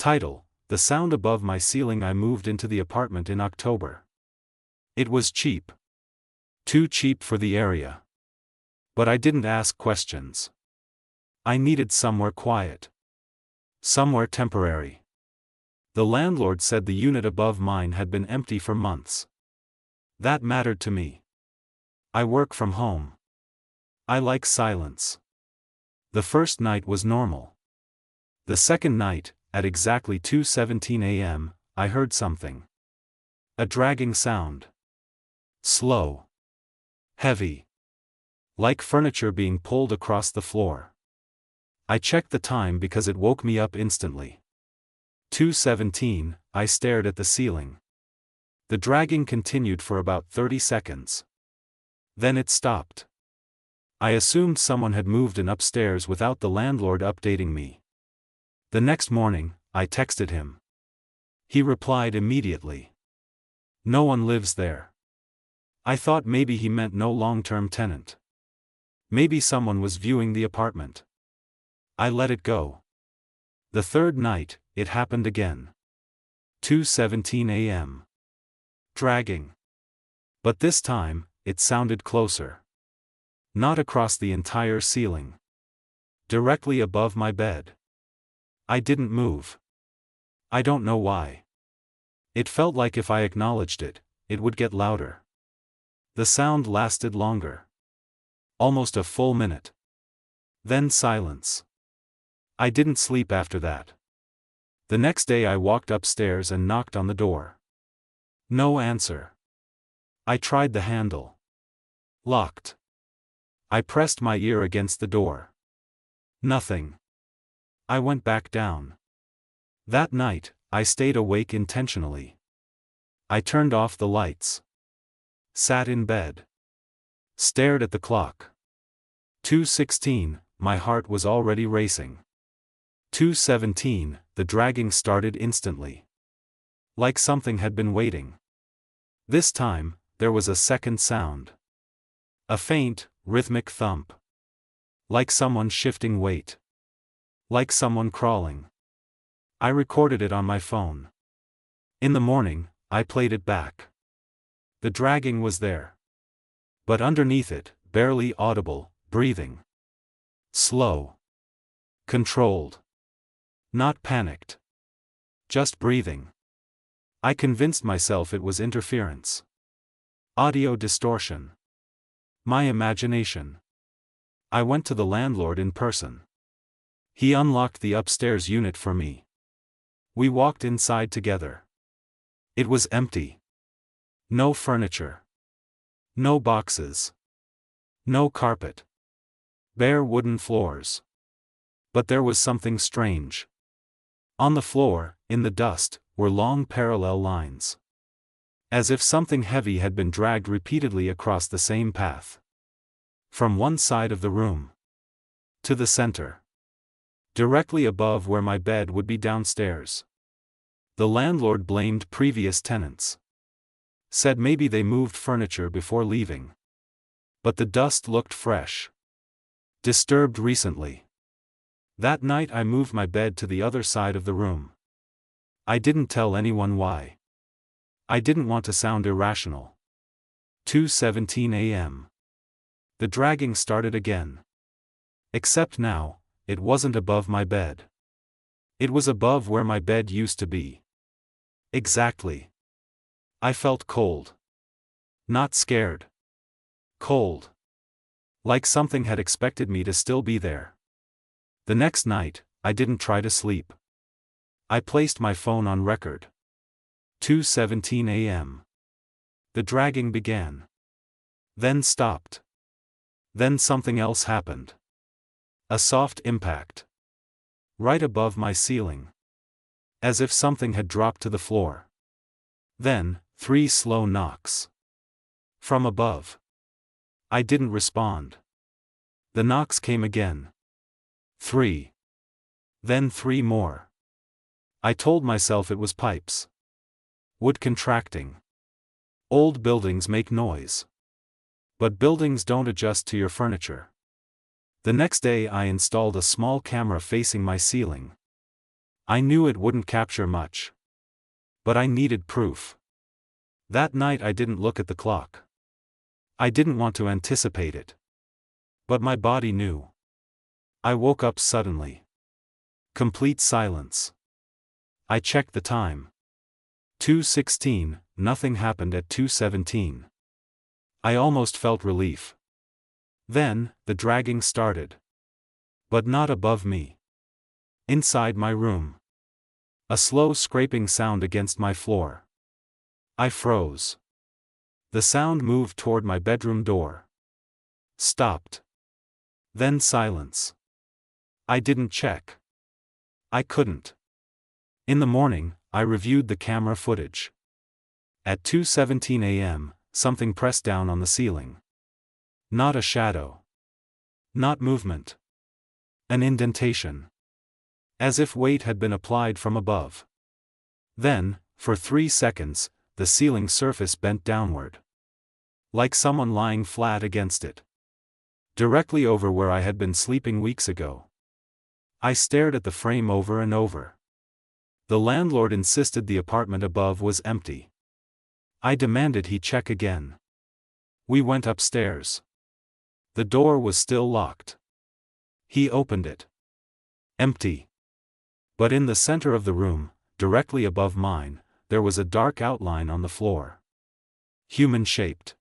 Title: The sound above my ceiling. I moved into the apartment in October. It was cheap. Too cheap for the area. But I didn't ask questions. I needed somewhere quiet. Somewhere temporary. The landlord said the unit above mine had been empty for months. That mattered to me. I work from home. I like silence. The first night was normal. The second night, at exactly 2:17 a.m., I heard something. A dragging sound. Slow. Heavy. Like furniture being pulled across the floor. I checked the time because it woke me up instantly. 2:17, I stared at the ceiling. The dragging continued for about 30 seconds. Then it stopped. I assumed someone had moved in upstairs without the landlord updating me. The next morning, I texted him. He replied immediately. No one lives there. I thought maybe he meant no long-term tenant. Maybe someone was viewing the apartment. I let it go. The third night, it happened again. 2:17 a.m. Dragging. But this time, it sounded closer. Not across the entire ceiling. Directly above my bed. I didn't move. I don't know why. It felt like if I acknowledged it, it would get louder. The sound lasted longer. Almost a full minute. Then silence. I didn't sleep after that. The next day I walked upstairs and knocked on the door. No answer. I tried the handle. Locked. I pressed my ear against the door. Nothing. I went back down. That night, I stayed awake intentionally. I turned off the lights. Sat in bed. Stared at the clock. 2:16, my heart was already racing. 2:17, the dragging started instantly. Like something had been waiting. This time, there was a second sound. A faint, rhythmic thump. Like someone shifting weight. Like someone crawling. I recorded it on my phone. In the morning, I played it back. The dragging was there. But underneath it, barely audible, breathing. Slow. Controlled. Not panicked. Just breathing. I convinced myself it was interference. Audio distortion. My imagination. I went to the landlord in person. He unlocked the upstairs unit for me. We walked inside together. It was empty. No furniture. No boxes. No carpet. Bare wooden floors. But there was something strange. On the floor, in the dust, were long parallel lines. As if something heavy had been dragged repeatedly across the same path. From one side of the room. To the center. Directly above where my bed would be downstairs. The landlord blamed previous tenants. Said maybe they moved furniture before leaving. But the dust looked fresh. Disturbed recently. That night I moved my bed to the other side of the room. I didn't tell anyone why. I didn't want to sound irrational. 2:17 a.m. The dragging started again. Except now, it wasn't above my bed. It was above where my bed used to be. Exactly. I felt cold. Not scared. Cold. Like something had expected me to still be there. The next night, I didn't try to sleep. I placed my phone on record. 2:17 a.m. The dragging began. Then stopped. Then something else happened. A soft impact. Right above my ceiling. As if something had dropped to the floor. Then, 3 slow knocks. From above. I didn't respond. The knocks came again. 3. Then 3 more. I told myself it was pipes. Wood contracting. Old buildings make noise. But buildings don't adjust to your furniture. The next day I installed a small camera facing my ceiling. I knew it wouldn't capture much. But I needed proof. That night I didn't look at the clock. I didn't want to anticipate it. But my body knew. I woke up suddenly. Complete silence. I checked the time. 2:16, nothing happened at 2:17. I almost felt relief. Then, the dragging started. But not above me. Inside my room. A slow scraping sound against my floor. I froze. The sound moved toward my bedroom door. Stopped. Then silence. I didn't check. I couldn't. In the morning, I reviewed the camera footage. At 2:17 a.m., something pressed down on the ceiling. Not a shadow. Not movement. An indentation. As if weight had been applied from above. Then, for 3 seconds, the ceiling surface bent downward. Like someone lying flat against it. Directly over where I had been sleeping weeks ago. I stared at the frame over and over. The landlord insisted the apartment above was empty. I demanded he check again. We went upstairs. The door was still locked. He opened it. Empty. But in the center of the room, directly above mine, there was a dark outline on the floor. Human-shaped.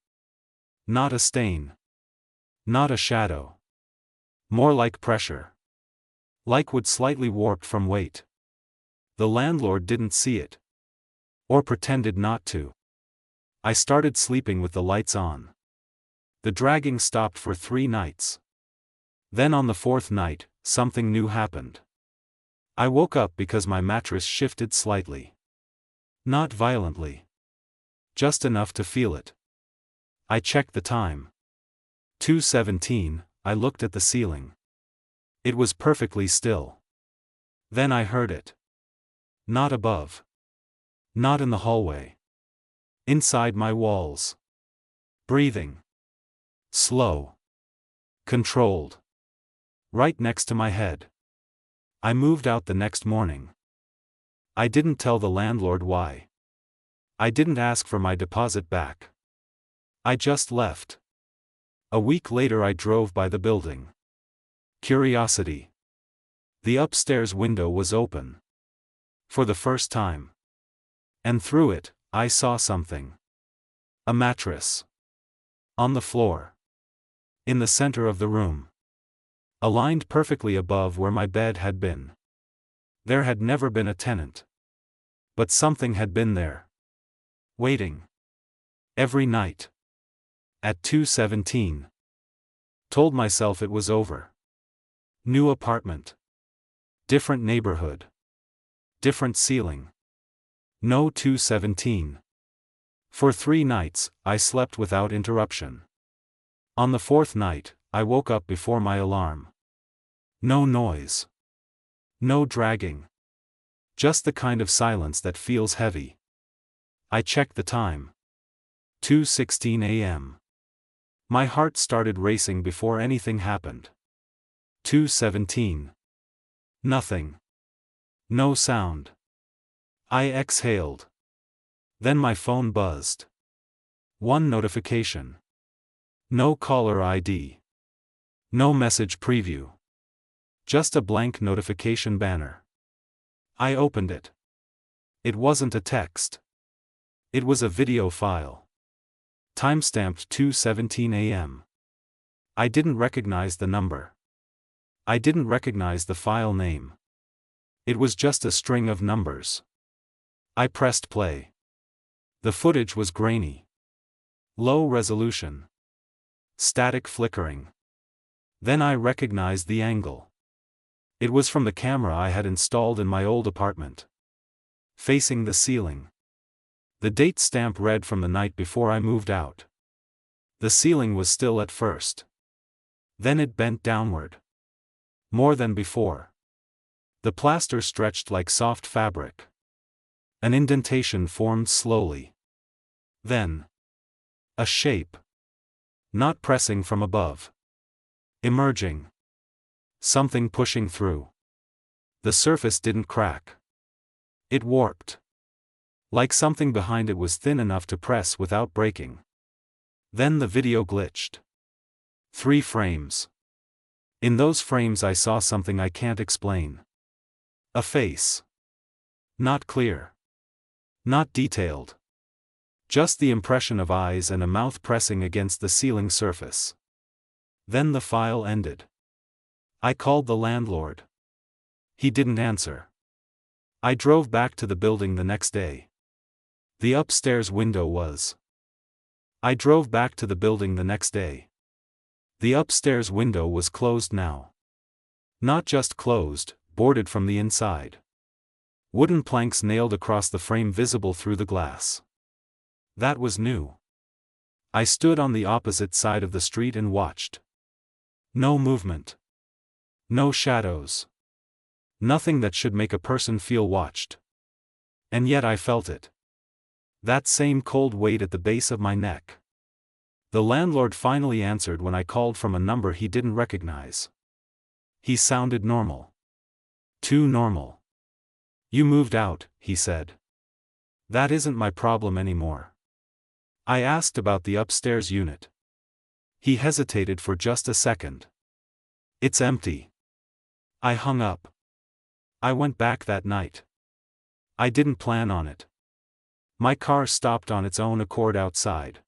Not a stain. Not a shadow. More like pressure. Like wood slightly warped from weight. The landlord didn't see it. Or pretended not to. I started sleeping with the lights on. The dragging stopped for 3 nights. Then on the 4th night, something new happened. I woke up because my mattress shifted slightly. Not violently. Just enough to feel it. I checked the time. 2:17, I looked at the ceiling. It was perfectly still. Then I heard it. Not above. Not in the hallway. Inside my walls. Breathing. Slow. Controlled. Right next to my head. I moved out the next morning. I didn't tell the landlord why. I didn't ask for my deposit back. I just left. A week later I drove by the building. Curiosity. The upstairs window was open. For the first time. And through it, I saw something. A mattress. On the floor. In the center of the room. Aligned perfectly above where my bed had been. There had never been a tenant. But something had been there. Waiting. Every night. At 2:17. Told myself it was over. New apartment. Different neighborhood. Different ceiling. No 2:17. For 3 nights, I slept without interruption. On the 4th night, I woke up before my alarm. No noise. No dragging. Just the kind of silence that feels heavy. I checked the time. 2:16 a.m. My heart started racing before anything happened. 2:17. Nothing. No sound. I exhaled. Then my phone buzzed. One notification. No caller ID. No message preview. Just a blank notification banner. I opened it. It wasn't a text. It was a video file. Timestamped 2:17 a.m. I didn't recognize the number. I didn't recognize the file name. It was just a string of numbers. I pressed play. The footage was grainy. Low resolution. Static flickering. Then I recognized the angle. It was from the camera I had installed in my old apartment. Facing the ceiling. The date stamp read from the night before I moved out. The ceiling was still at first. Then it bent downward. More than before. The plaster stretched like soft fabric. An indentation formed slowly. Then. A shape. Not pressing from above. Emerging. Something pushing through. The surface didn't crack. It warped. Like something behind it was thin enough to press without breaking. Then the video glitched. 3 frames. In those frames I saw something I can't explain. A face. Not clear. Not detailed. Just the impression of eyes and a mouth pressing against the ceiling surface. Then the file ended. I called the landlord. He didn't answer. I drove back to the building the next day. The upstairs window was. I drove back to the building the next day. The upstairs window was closed now. Not just closed, boarded from the inside. Wooden planks nailed across the frame visible through the glass. That was new. I stood on the opposite side of the street and watched. No movement. No shadows. Nothing that should make a person feel watched. And yet I felt it. That same cold weight at the base of my neck. The landlord finally answered when I called from a number he didn't recognize. He sounded normal. Too normal. "You moved out," he said. "That isn't my problem anymore." I asked about the upstairs unit. He hesitated for just a second. "It's empty." I hung up. I went back that night. I didn't plan on it. My car stopped on its own accord outside.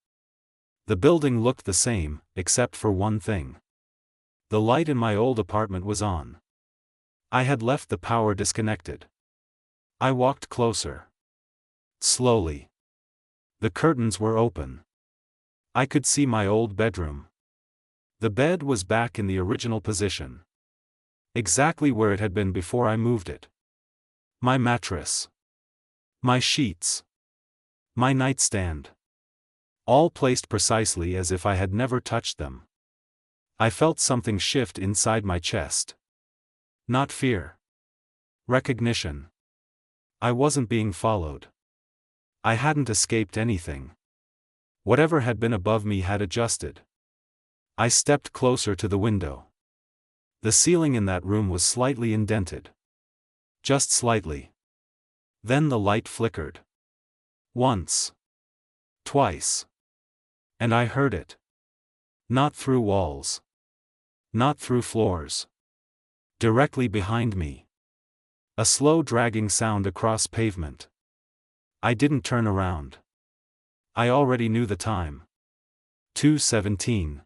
The building looked the same, except for one thing. The light in my old apartment was on. I had left the power disconnected. I walked closer. Slowly. The curtains were open. I could see my old bedroom. The bed was back in the original position. Exactly where it had been before I moved it. My mattress. My sheets. My nightstand. All placed precisely as if I had never touched them. I felt something shift inside my chest. Not fear. Recognition. I wasn't being followed. I hadn't escaped anything. Whatever had been above me had adjusted. I stepped closer to the window. The ceiling in that room was slightly indented. Just slightly. Then the light flickered. Once. Twice. And I heard it. Not through walls. Not through floors. Directly behind me. A slow dragging sound across pavement. I didn't turn around. I already knew the time. 2:17.